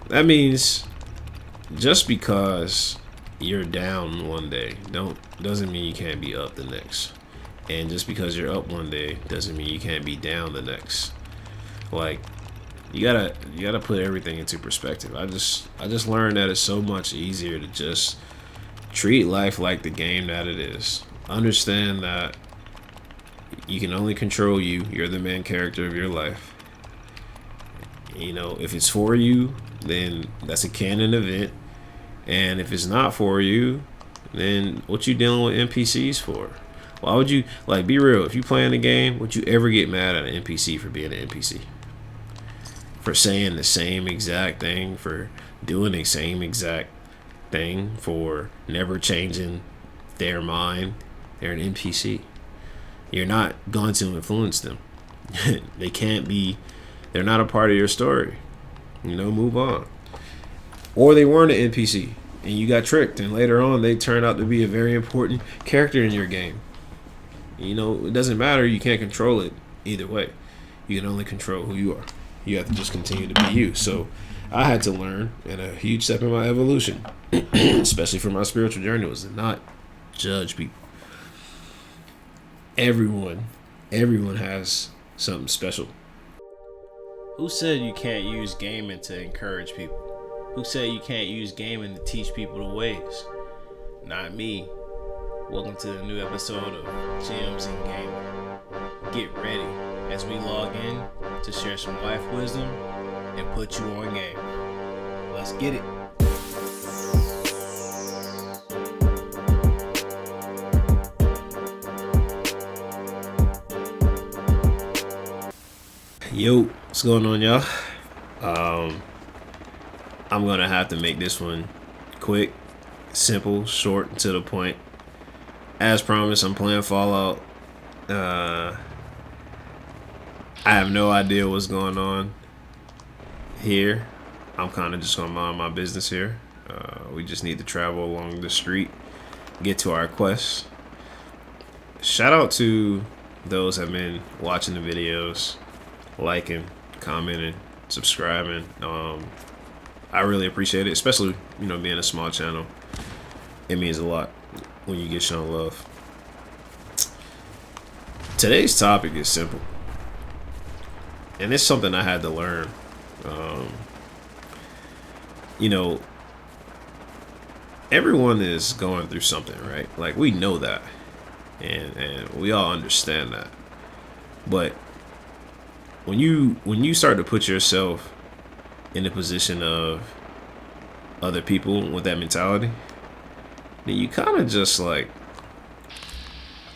That means just because you're down one day doesn't mean you can't be up the next. And just because you're up one day doesn't mean you can't be down the next. Like you gotta put everything into perspective. I just learned that it's so much easier to just treat life like the game that it is. Understand that you can only control you. You're the main character of your life. You know, if it's for you, then that's a canon event. And if it's not for you, then what you dealing with NPCs for? Why would you, like, be real? If you playing the game, would you ever get mad at an NPC for being an NPC? For saying the same exact thing, for doing the same exact thing, for never changing their mind? They're an NPC. You're not going to influence them. They can't be, they're not a part of your story. You know, move on. Or they weren't an NPC and you got tricked, and later on they turned out to be a very important character in your game. You know, it doesn't matter. You can't control it either way. You can only control who you are. You have to just continue to be you. So I had to learn, and a huge step in my evolution, especially for my spiritual journey, was to not judge people. Everyone has something special. Who said you can't use gaming to encourage people? Who said you can't use gaming to teach people the ways? Not me. Welcome to the new episode of Gems and Gaming. Get ready as we log in to share some life wisdom and put you on game. Let's get it. Yo, what's going on, y'all? I'm gonna have to make this one quick, simple, short, and to the point. As promised, I'm playing Fallout. I have no idea what's going on here. I'm kind of just gonna mind my business here. We just need to travel along the street, get to our quest. Shout out to those that have been watching the videos, liking, commenting, subscribing. I really appreciate it, especially, you know, being a small channel. It means a lot when you get shown love. Today's topic is simple, and it's something I had to learn. You know, everyone is going through something, right? Like, we know that, and we all understand that. But when you start to put yourself in the position of other people with that mentality, then you kind of just like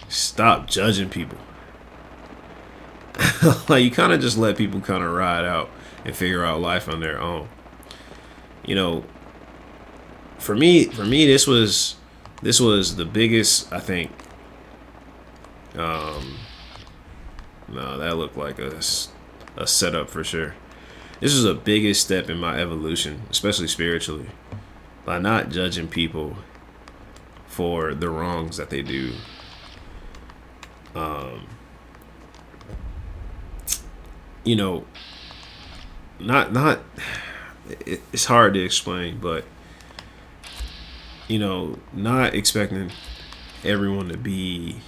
stop judging people. Like, you kind of just let people kind of ride out and figure out life on their own. You know, for me, this was the biggest, I think. No, that looked like a setup for sure. This was the biggest step in my evolution, especially spiritually, by not judging people for the wrongs that they do. You know, it's hard to explain, but, you know, not expecting everyone to be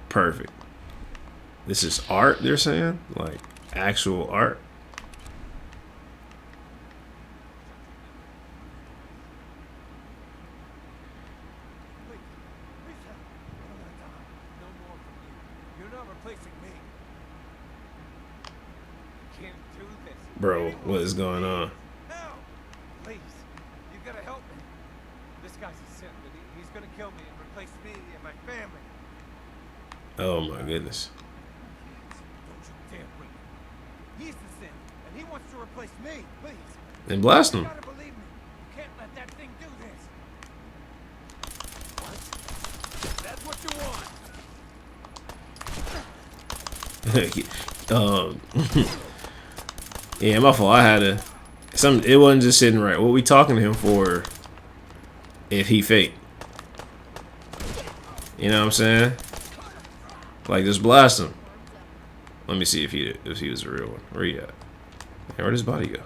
perfect. This is art, they're saying, like actual art. Bro, what is going on? Please, you gotta help me. This guy's a sin, but he's gonna kill me and replace me and my family. Oh my goodness. Don't you dare bring him. He's the sin, and he wants to replace me. Please. And blast You him. gotta believe me. You can't let that thing do this. What? That's what you want. Yeah, my fault. I had to. It wasn't just sitting right. What we talking to him for? If he fake, you know what I'm saying? Like, just blast him. Let me see if he was a real one. Where he at? Hey, where'd his body go?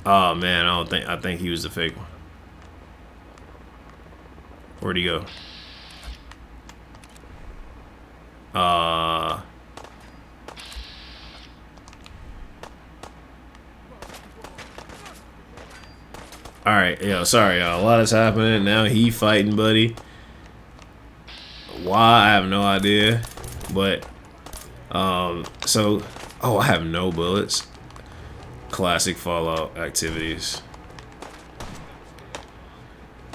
Oh man, I think he was the fake one. Where'd he go? Uh Alright, yo, sorry y'all. A lot is happening. Now he fighting buddy. Why? I have no idea. But so oh, I have no bullets. Classic Fallout activities.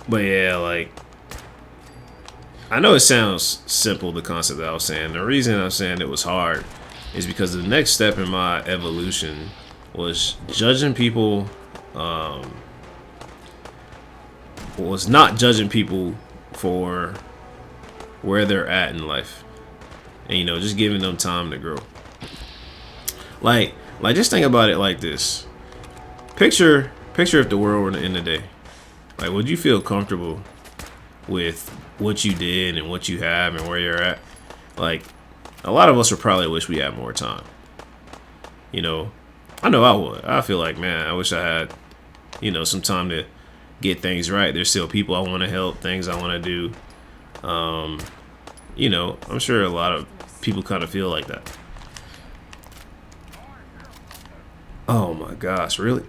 But yeah, like, I know it sounds simple, the concept that I was saying. The reason I'm saying it was hard is because the next step in my evolution was judging people, was not judging people for where they're at in life. And, you know, just giving them time to grow. Like just think about it like this. Picture if the world were to end today. Like, would you feel comfortable with what you did and what you have and where you're at? Like, a lot of us would probably wish we had more time. You know I would. I feel like, man, I wish I had, you know, some time to get things right. There's still people I want to help, things I want to do. You know, I'm sure a lot of people kind of feel like that. Oh my gosh, really?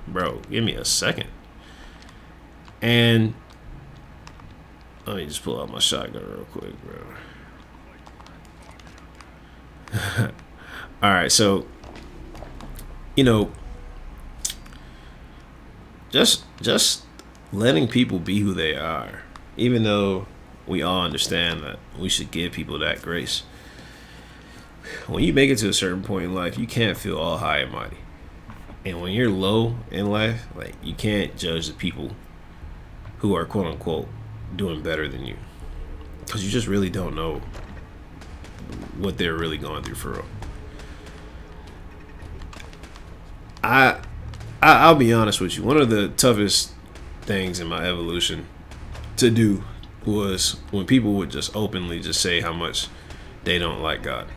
Bro, give me a second. And let me just pull out my shotgun real quick, bro. All right, so, you know, just letting people be who they are, even though we all understand that we should give people that grace. When you make it to a certain point in life, you can't feel all high and mighty. And when you're low in life, like, you can't judge the people who are quote unquote doing better than you, because you just really don't know what they're really going through for real. I'll be honest with you. One of the toughest things in my evolution to do was when people would just openly just say how much they don't like God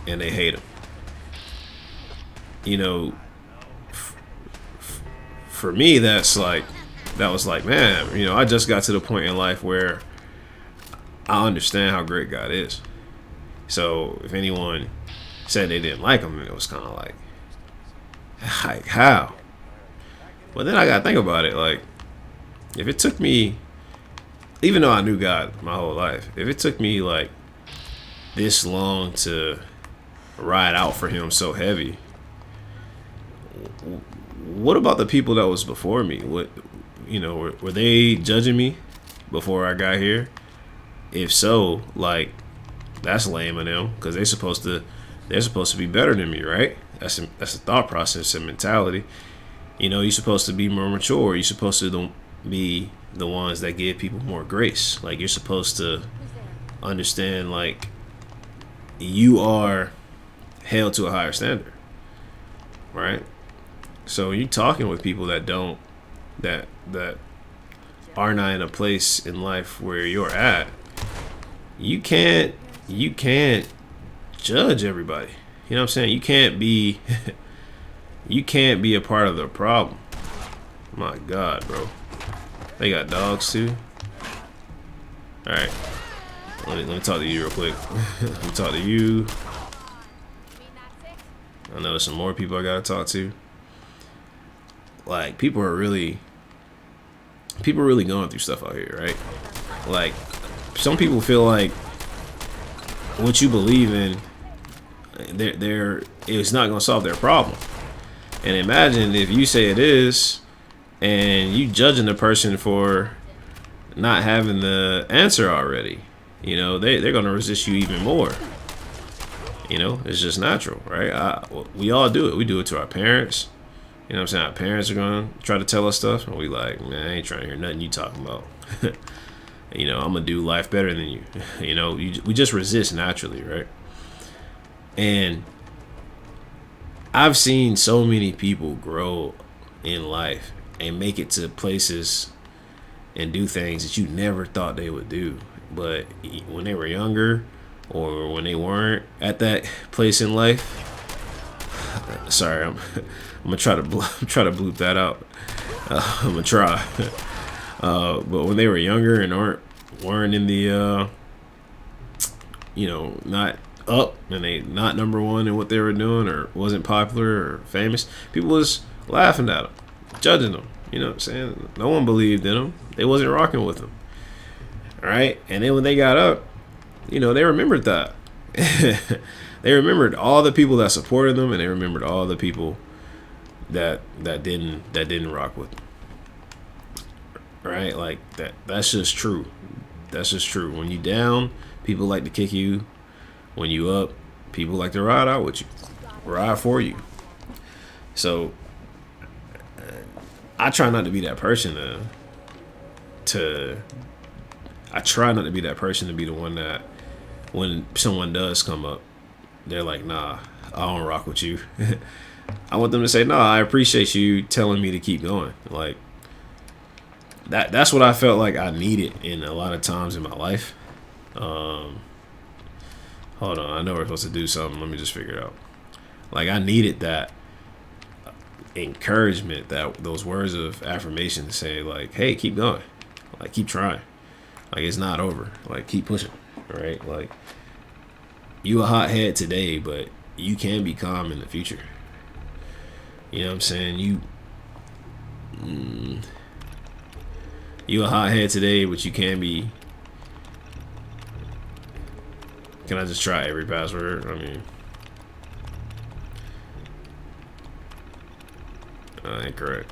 and they hate him. You know, for me, that was like, man, you know, I just got to the point in life where I understand how great God is. So if anyone said they didn't like him, it was kind of like how? But then I gotta think about it. Like, if it took me, even though I knew God my whole life, if it took me like this long to ride out for him so heavy, what about the people that was before me? What, you know, were they judging me before I got here? If so, like, that's lame of them, because they're supposed to be better than me, right? That's a thought process and mentality. You know, you're supposed to be more mature. You're supposed to be the ones that give people more grace. Like, you're supposed to understand, like, you are held to a higher standard, right? So you're talking with people that are not in a place in life where you're at. You can't judge everybody. You know what I'm saying? You can't be a part of the problem. My God, bro. They got dogs too. All right. Let me talk to you real quick. Let me talk to you. I know there's some more people I gotta talk to. Like, people are really going through stuff out here, right? Like, some people feel like what you believe in, it's not gonna solve their problem. And imagine if you say it is, and you judging the person for not having the answer already. You know, they're gonna resist you even more. You know, it's just natural, right? We all do it. We do it to our parents. You know what I'm saying? Our parents are gonna try to tell us stuff, and we like, man, I ain't trying to hear nothing you talking about. You know, I'm gonna do life better than you. You know, we just resist naturally, right? And I've seen so many people grow in life and make it to places and do things that you never thought they would do. But when they were younger, or when they weren't at that place in life, Sorry, I'm gonna try to try to bloop that out. I'm gonna try. But when they were younger and weren't in the not up, and they not number one in what they were doing, or wasn't popular or famous, people was laughing at them, judging them. You know what I'm saying? No one believed in them. They wasn't rocking with them. All right, and then when they got up, they remembered that. They remembered all the people that supported them, and they remembered all the people that didn't rock with them. Right? Like that's just true. That's just true. When you down, people like to kick you. When you up, people like to ride out with you, ride for you. So I try not to be that person I try not to be that person to be the one that when someone does come up, they're like, nah, I don't rock with you. I want them to say, no, I appreciate you telling me to keep going. Like that's what I felt like I needed in a lot of times in my life. Hold on, I know we're supposed to do something. Let me just figure it out. Like I needed that encouragement, those words of affirmation to say like, hey, keep going. Like keep trying. Like it's not over. Like keep pushing. Right? Like you a hothead today, but you can be calm in the future. You know what I'm saying? You a hothead today, but you can be. Can I just try every password? I mean, incorrect.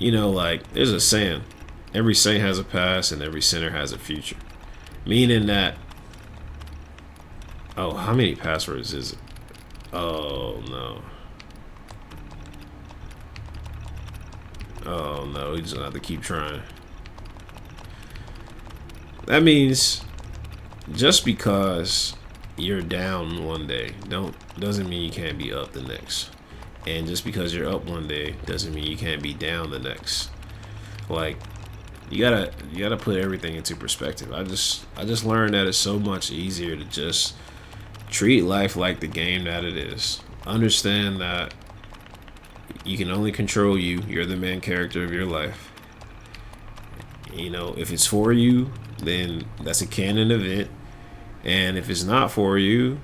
Like there's a saying: every saint has a past, and every sinner has a future. Meaning that. Oh, how many passwords is it? Oh no. Oh no, we just have to keep trying. That means just because you're down one day doesn't mean you can't be up the next. And just because you're up one day doesn't mean you can't be down the next. Like you gotta put everything into perspective. I just learned that it's so much easier to just treat life like the game that it is. Understand that you can only control you. You're the main character of your life. If it's for you, then that's a canon event. And if it's not for you,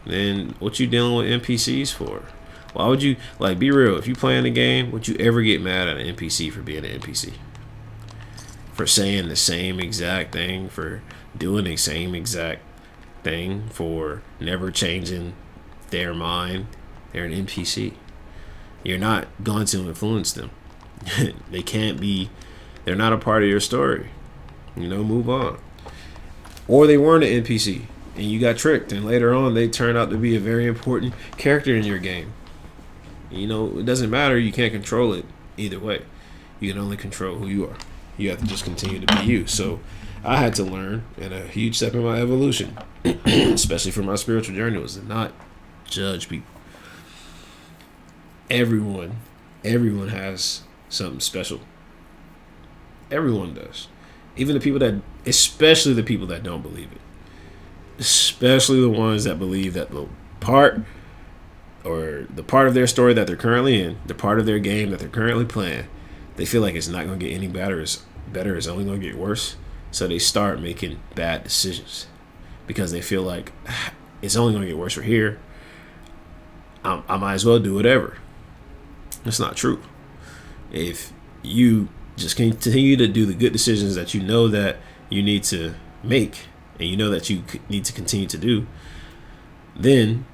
then what you dealing with NPCs for? Why would you, like, be real? If you playing the game, would you ever get mad at an NPC for being an NPC? For saying the same exact thing, for doing the same exact thing, for never changing their mind? They're an NPC. You're not going to influence them. They're not a part of your story. Move on. Or they weren't an NPC and you got tricked, and later on they turned out to be a very important character in your game. It doesn't matter. You can't control it either way. You can only control who you are. You have to just continue to be you. So I had to learn, and a huge step in my evolution, especially for my spiritual journey, was to not judge people. Everyone has something special. Everyone does. Even especially the people that don't believe it. Especially the ones that believe that the part of their story that they're currently in, the part of their game that they're currently playing, they feel like it's not going to get any better. It's only going to get worse. So they start making bad decisions because they feel like it's only going to get worse from here. I might as well do whatever. That's not true. If you just continue to do the good decisions that you know that you need to make, and you know that you need to continue to do, then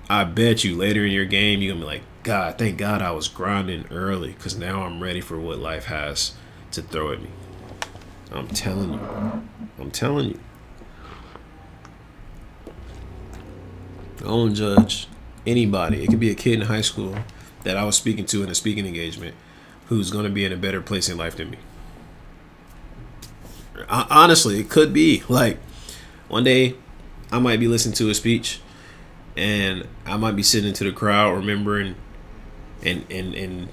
I bet you later in your game you're gonna be like, God, thank God I was grinding early, because now I'm ready for what life has to throw at me. I'm telling you. Don't judge anybody. It could be a kid in high school that I was speaking to in a speaking engagement who's going to be in a better place in life than me. Honestly, it could be. Like, one day I might be listening to a speech and I might be sitting into the crowd remembering, and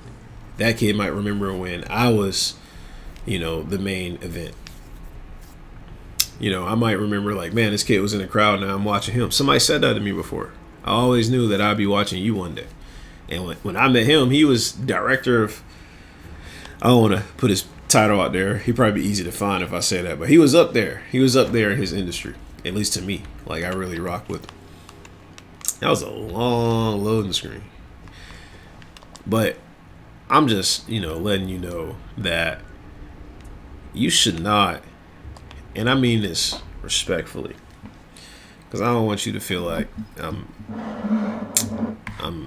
that kid might remember when I was, the main event. I might remember like, man, this kid was in the crowd, now I'm watching him. Somebody said that to me before. I always knew that I'd be watching you one day. And when I met him, he was director of, I don't want to put his title out there. He'd probably be easy to find if I say that, but he was up there. He was up there in his industry, at least to me. Like, I really rock with him. That was a long loading screen. But I'm just, letting you know that you should not, and I mean this respectfully, because I don't want you to feel like I'm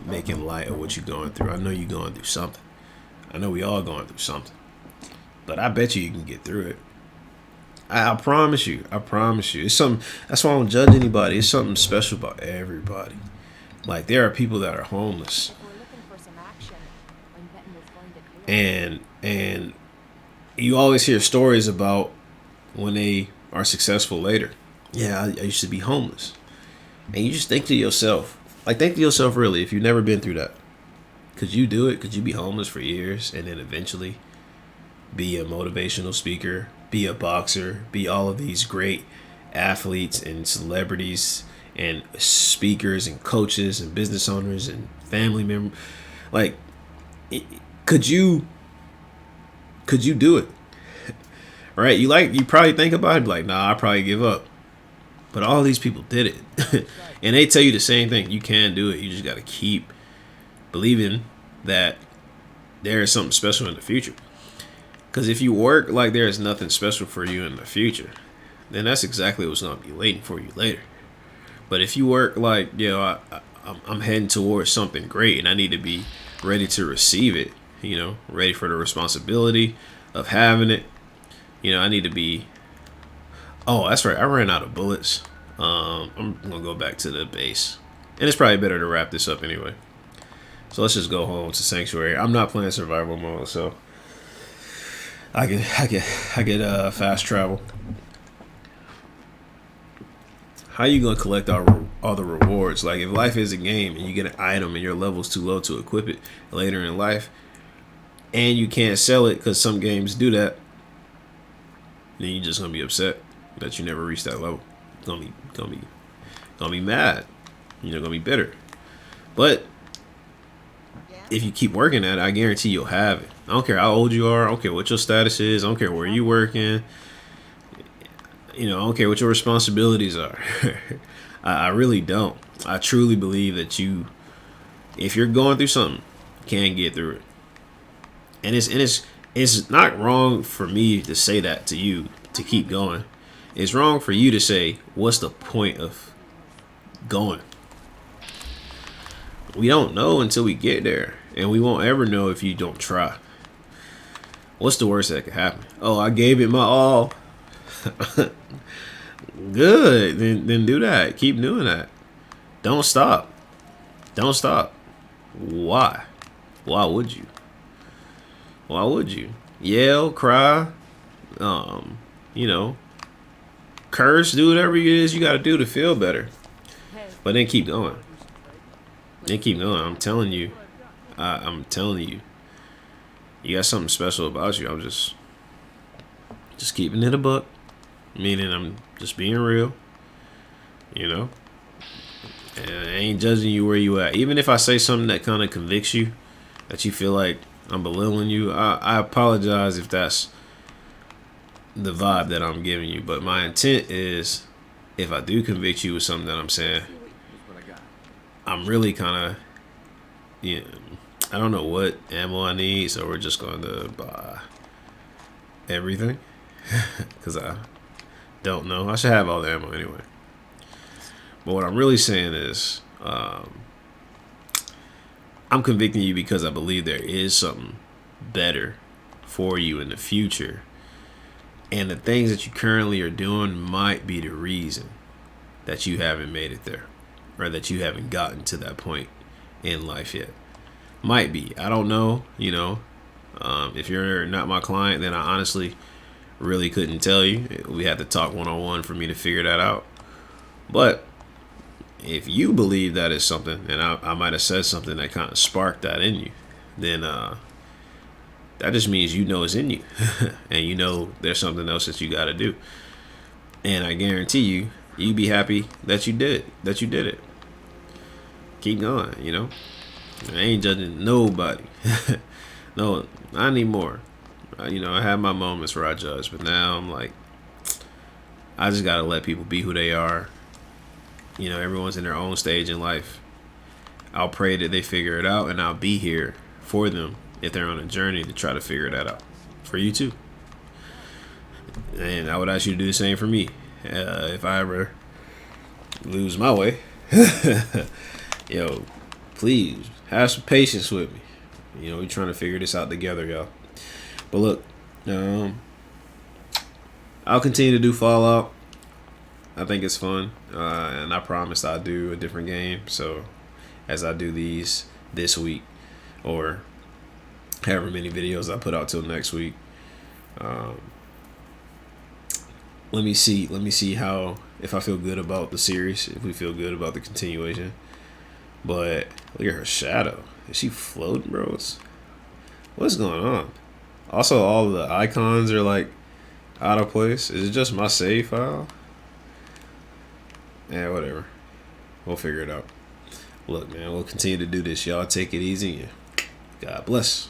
making light of what you're going through. I know you're going through something. I know we all going through something. But I bet you can get through it. I promise you. I promise you. It's something. That's why I don't judge anybody. It's something special about everybody. Like, there are people that are homeless. And you always hear stories about when they are successful later. Yeah, I used to be homeless. And you just think to yourself, think to yourself really, if you've never been through that. Could you do it? Could you be homeless for years and then eventually be a motivational speaker, be a boxer, be all of these great athletes and celebrities and speakers and coaches and business owners and family members? Like, could you do it? Right? You probably think about it, like, nah, I probably give up. But all these people did it. And they tell you the same thing. You can do it. You just got to keep believing that there is something special in the future. Because if you work like there is nothing special for you in the future, then that's exactly what's going to be waiting for you later. But if you work like, I'm heading towards something great and I need to be ready to receive it, ready for the responsibility of having it. I need to be, oh, that's right, I ran out of bullets. I'm going to go back to the base. And it's probably better to wrap this up anyway. So let's just go home to Sanctuary. I'm not playing survival mode, so I get fast travel. How you gonna collect all the rewards? Like, if life is a game and you get an item and your level's too low to equip it later in life, and you can't sell it because some games do that, then you're just gonna be upset that you never reached that level. Gonna be mad. Gonna be bitter. But if you keep working at it, I guarantee you'll have it. I don't care how old you are. I don't care what your status is. I don't care where you're working. I don't care what your responsibilities are. I really don't. I truly believe that if you're going through something, you can get through it. And it's not wrong for me to say that to you, to keep going. It's wrong for you to say, what's the point of going? We don't know until we get there. And we won't ever know if you don't try. What's the worst that could happen? Oh, I gave it my all. Good. Then do that. Keep doing that. Don't stop. Don't stop. Why? Why would you? Why would you? Yell, cry, curse, do whatever it is you got to do to feel better. But then keep going. Then keep going. I'm telling you. You got something special about you. I'm just keeping it a buck. Meaning I'm just being real. And I ain't judging you where you at. Even if I say something that kind of convicts you, that you feel like I'm belittling you, I apologize if that's the vibe that I'm giving you. But my intent is, if I do convict you with something that I'm saying, I'm really kind of, I don't know what ammo I need, so we're just going to buy everything. Because I don't know. I should have all the ammo anyway. But what I'm really saying is, I'm convicting you because I believe there is something better for you in the future. And the things that you currently are doing might be the reason that you haven't made it there, or that you haven't gotten to that point in life yet. Might be. I don't know. If you're not my client, then I honestly really couldn't tell you. We had to talk one-on-one for me to figure that out. But if you believe that is something, and I might have said something that kind of sparked that in you, then that just means it's in you. And there's something else that you got to do. And I guarantee you'd be happy that you did it. Keep going, I ain't judging nobody. No, not anymore. You know, I had my moments where I judge, but now I'm like, I just gotta let people be who they are. You know, everyone's in their own stage in life. I'll pray that they figure it out, and I'll be here for them if they're on a journey to try to figure that out. For you too. And I would ask you to do the same for me. If I ever lose my way, yo, please have some patience with me. You know, we're trying to figure this out together, y'all. But look, I'll continue to do Fallout. I think it's fun, and I promised I'll do a different game. So as I do these this week, or however many videos I put out till next week, let me see how, if I feel good about the series, if we feel good about the continuation. But look at her shadow. Is she floating, bro? What's going on? Also, all the icons are like out of place. Is it just my save file? Yeah, whatever. We'll figure it out. Look, man, we'll continue to do this. Y'all take it easy. God bless.